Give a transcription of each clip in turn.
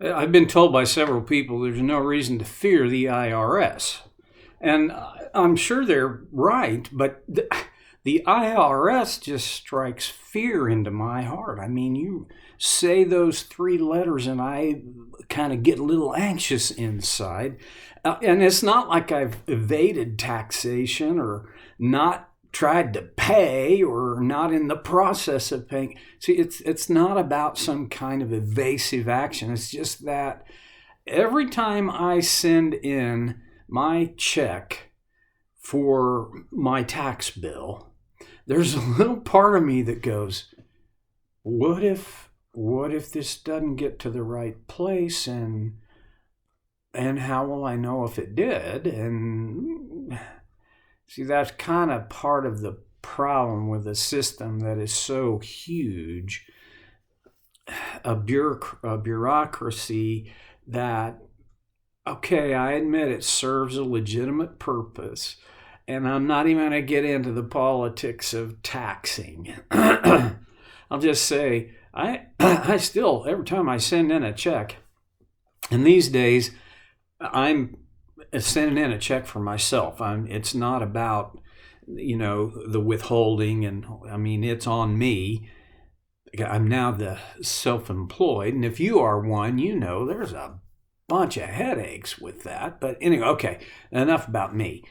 I've been told by several people there's no reason to fear the IRS. And I'm sure they're right, but the IRS just strikes fear into my heart. I mean, you say those three letters and I kind of get a little anxious inside. And it's not like I've evaded taxation or not tried to pay or not in the process of paying. See, it's not about some kind of evasive action. It's just that every time I send in my check for my tax bill, there's a little part of me that goes, what if this doesn't get to the right place, and how will I know if it did? And see, that's kind of part of the problem with a system that is so huge, a bureaucracy that, okay, I admit it serves a legitimate purpose, and I'm not even going to get into the politics of taxing. I'll just say, I still, every time I send in a check, and these days, I'm sending in a check for myself. It's not about, the withholding, and I mean, it's on me. I'm now the self-employed, and if you are one, there's a bunch of headaches with that. But anyway, okay, enough about me.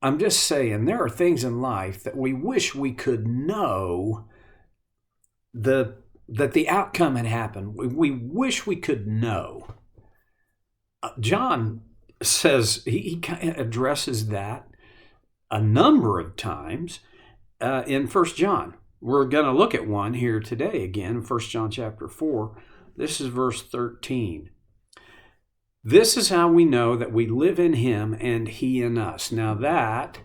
I'm just saying there are things in life that we wish we could know that the outcome had happened. We wish we could know. John says he kind of addresses that a number of times in 1 John. We're going to look at one here today again, 1 John chapter 4. This is verse 13. This is how we know that we live in him and he in us. Now that,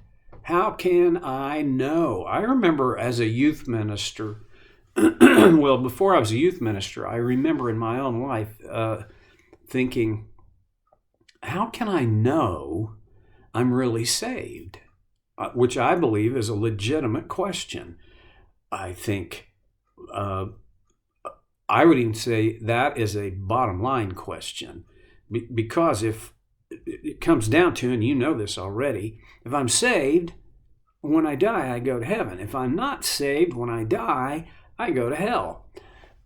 how can I know? I remember as a youth minister, well, before I was a youth minister, I remember in my own life thinking, how can I know I'm really saved? Which I believe is a legitimate question. I think I would even say that is a bottom line question. Because if it comes down to, and you know this already, if I'm saved, when I die, I go to heaven. If I'm not saved, when I die, I go to hell.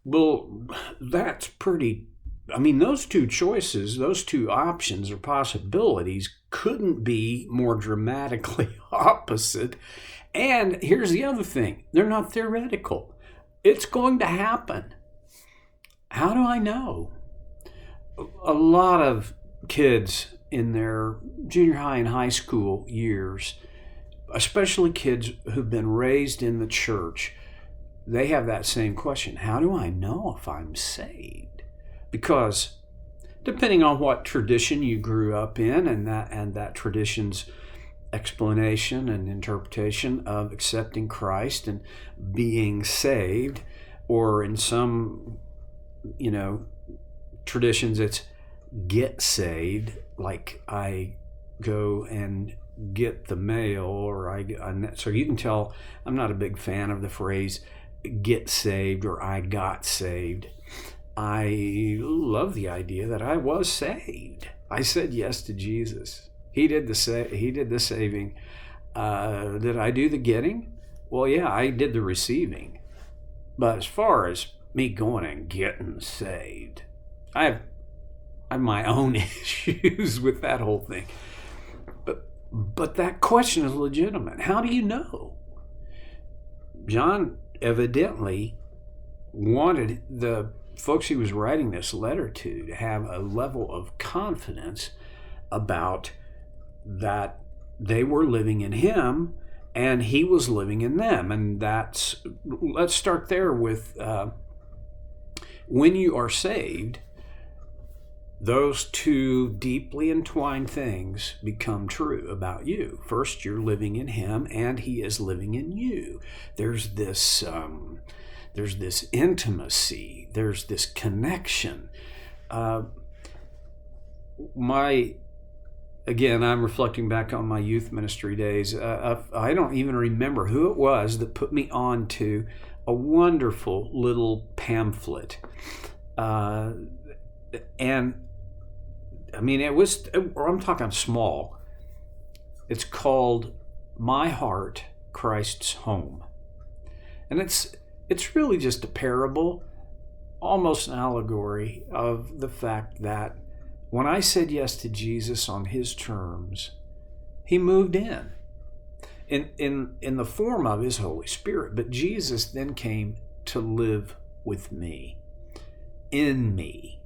Well, that's pretty, those two choices, those two options or possibilities couldn't be more dramatically opposite. And here's the other thing. They're not theoretical. It's going to happen. How do I know? A lot of kids in their junior high and high school years, especially kids who've been raised in the church, they have that same question. How do I know if I'm saved? Because depending on what tradition you grew up in and that tradition's explanation and interpretation of accepting Christ and being saved, or in some, traditions it's get saved, like I go and get the mail, or so you can tell I'm not a big fan of the phrase get saved or I got saved. I love the idea that I was saved. I said yes to Jesus. He did the saving. Did I do the getting? Well, yeah, I did the receiving. But as far as me going and getting saved, I have my own issues with that whole thing. But that question is legitimate. How do you know? John evidently wanted the folks he was writing this letter to have a level of confidence about that they were living in him and he was living in them. And let's start there with when you are saved, those two deeply entwined things become true about you. First, you're living in him and he is living in you. There's this intimacy, there's this connection. Again, I'm reflecting back on my youth ministry days. I don't even remember who it was that put me on to a wonderful little pamphlet. And I mean, I'm talking small. It's called My Heart, Christ's Home. And it's really just a parable, almost an allegory of the fact that when I said yes to Jesus on his terms, he moved in the form of his Holy Spirit. But Jesus then came to live with me, in me.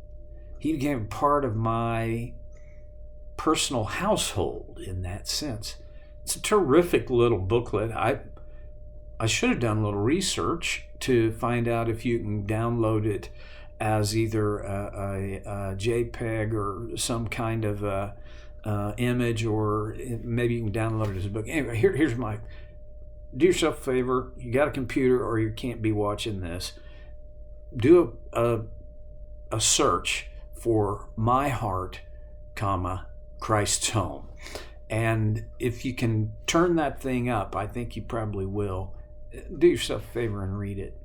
He became part of my personal household in that sense. It's a terrific little booklet. I should have done a little research to find out if you can download it as either a JPEG or some kind of image, or maybe you can download it as a book. Anyway, here's my, do yourself a favor. You got a computer or you can't be watching this. Do a search for My Heart, Christ's Home. And if you can turn that thing up, I think you probably will, do yourself a favor and read it.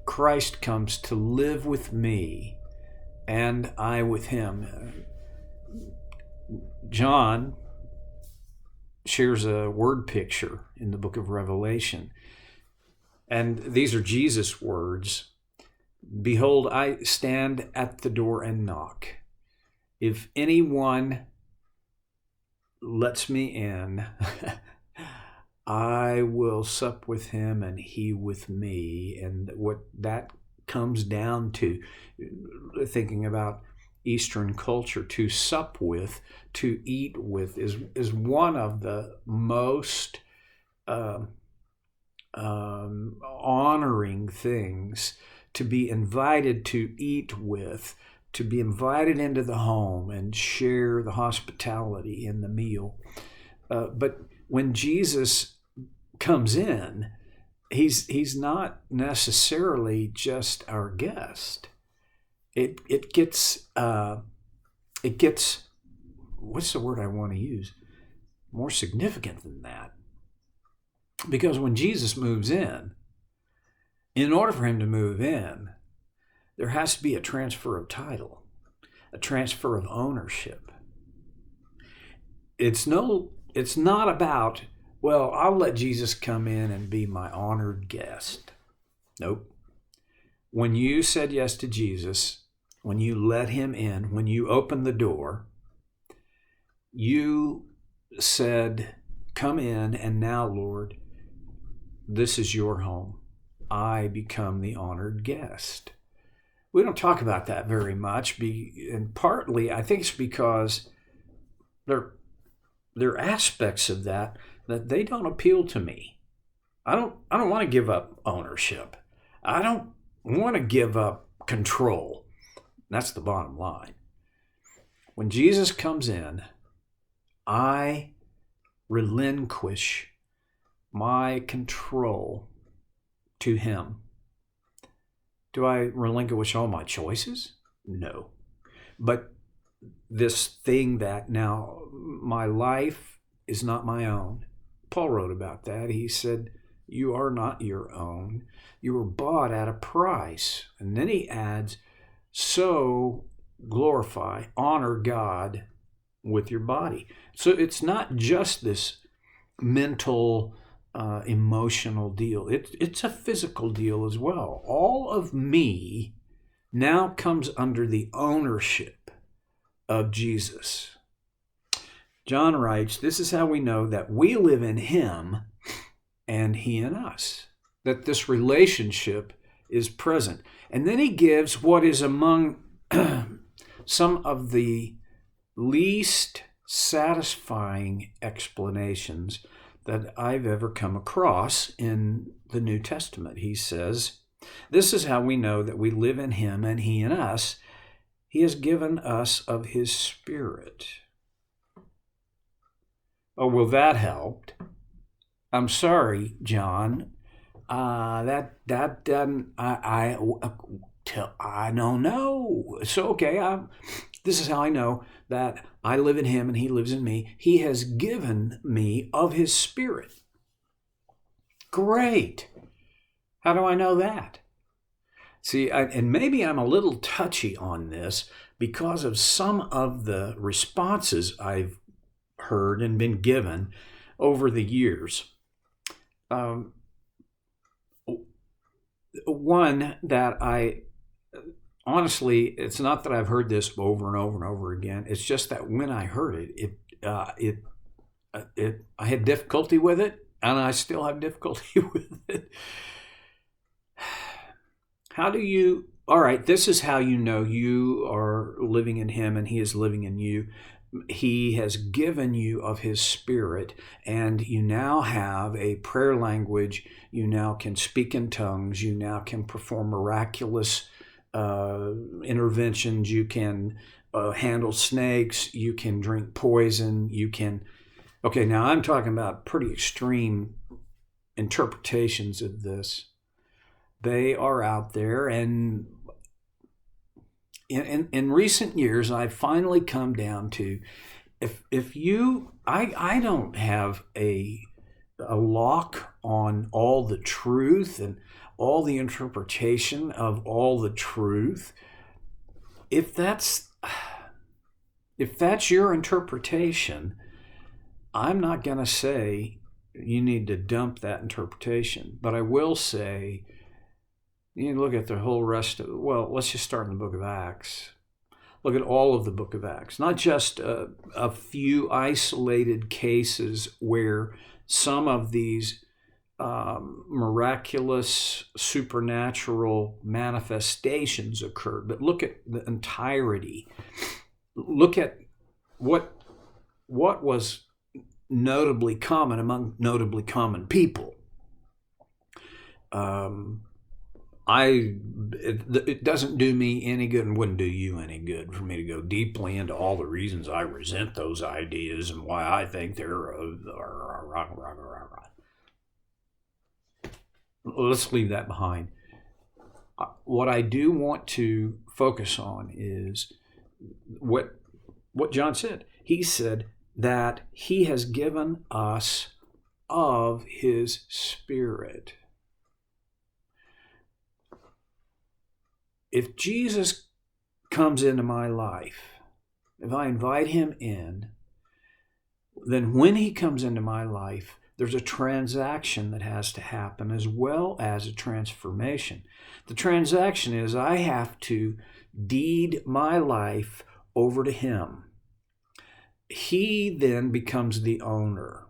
Christ comes to live with me, and I with him. John shares a word picture in the book of Revelation. And these are Jesus' words. Behold, I stand at the door and knock. If anyone lets me in, I will sup with him and he with me. And what that comes down to, thinking about Eastern culture, to sup with, to eat with, is one of the most honoring things. To be invited to eat with, to be invited into the home and share the hospitality in the meal. But when Jesus comes in, he's not necessarily just our guest. It gets what's the word I want to use? More significant than that. Because when Jesus moves in order for him to move in, there has to be a transfer of title, a transfer of ownership. It's not about, well, I'll let Jesus come in and be my honored guest. Nope. When you said yes to Jesus, when you let him in, when you opened the door, you said, come in, and now, Lord, this is your home. I become the honored guest. We don't talk about that very much, and partly I think it's because there are aspects of that they don't appeal to me. I don't want to give up ownership. I don't want to give up control. That's the bottom line. When Jesus comes in, I relinquish my control to him. Do I relinquish all my choices? No. But this thing that now my life is not my own. Paul wrote about that. He said, you are not your own. You were bought at a price. And then he adds, so glorify, honor God with your body. So it's not just this mental emotional deal. It's a physical deal as well. All of me now comes under the ownership of Jesus. John writes, this is how we know that we live in him and he in us, that this relationship is present. And then he gives what is among some of the least satisfying explanations that I've ever come across in the New Testament. He says, this is how we know that we live in him and he in us. He has given us of his Spirit. Oh, well, that helped. I'm sorry, John. That doesn't. I don't know. So okay, this is how I know that I live in him and he lives in me. He has given me of his Spirit. Great. How do I know that? See, and maybe I'm a little touchy on this because of some of the responses I've heard and been given over the years. One that I honestly, it's not that I've heard this over and over and over again. It's just that when I heard it, I had difficulty with it, and I still have difficulty with it. How do you? All right, this is how you know you are living in Him and He is living in you. He has given you of His Spirit, and you now have a prayer language. You now can speak in tongues. You now can perform miraculous interventions. You can handle snakes. You can drink poison. You can. Okay, now I'm talking about pretty extreme interpretations of this. They are out there, and in recent years, I've finally come down to if you, I don't have a lock on all the truth and all the interpretation of all the truth. If that's your interpretation, I'm not going to say you need to dump that interpretation, but I will say you look at the whole rest of, well, let's just start in the book of Acts. Look at all of the book of Acts, not just a few isolated cases where some of these miraculous supernatural manifestations occurred, but look at the entirety. Look at what was notably common among notably common people. It doesn't do me any good and wouldn't do you any good for me to go deeply into all the reasons I resent those ideas and why I think they're let's leave that behind. What I do want to focus on is what John said. He said that He has given us of His Spirit. If Jesus comes into my life, if I invite Him in, then when He comes into my life, there's a transaction that has to happen as well as a transformation. The transaction is I have to deed my life over to Him. He then becomes the owner.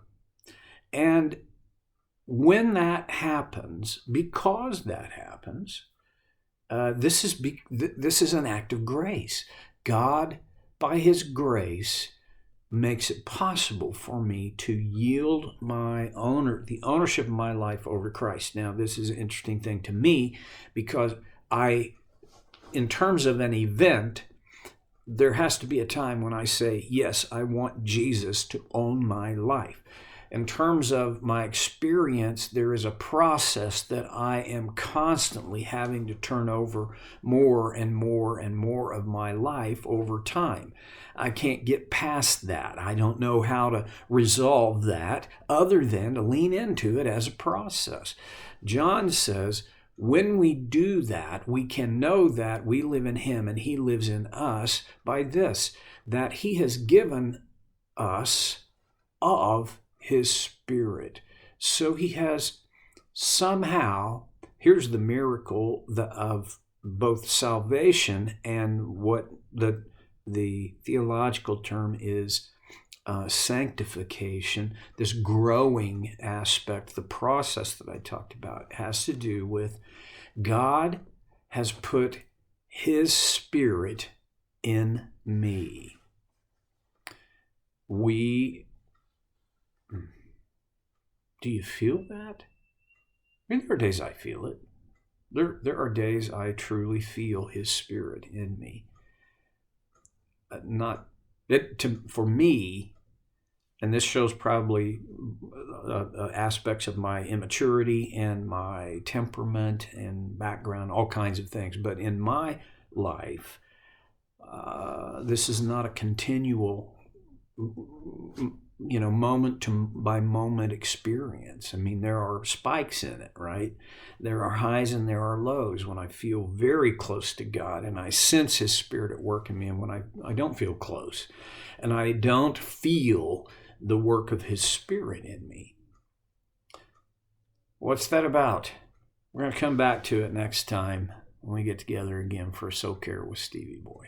And when that happens, because that happens, this is an act of grace. God, by His grace, makes it possible for me to yield the ownership of my life over to Christ. Now, this is an interesting thing to me because in terms of an event, there has to be a time when I say, yes, I want Jesus to own my life. In terms of my experience, there is a process that I am constantly having to turn over more and more and more of my life over time. I can't get past that. I don't know how to resolve that other than to lean into it as a process. John says, when we do that, we can know that we live in Him and He lives in us by this, that He has given us of His Spirit. So He has somehow, here's the miracle of both salvation and what the theological term is sanctification, this growing aspect, the process that I talked about, has to do with God has put His Spirit in me. Do you feel that? I mean, there are days I feel it. There are days I truly feel His Spirit in me. For me, and this shows probably aspects of my immaturity and my temperament and background, all kinds of things. But in my life, this is not a continual moment by moment experience. I mean, there are spikes in it, right? There are highs and there are lows when I feel very close to God and I sense His Spirit at work in me, and when I don't feel close and I don't feel the work of His Spirit in me. What's that about? We're going to come back to it next time when we get together again for Soul Care with Stevie Boy.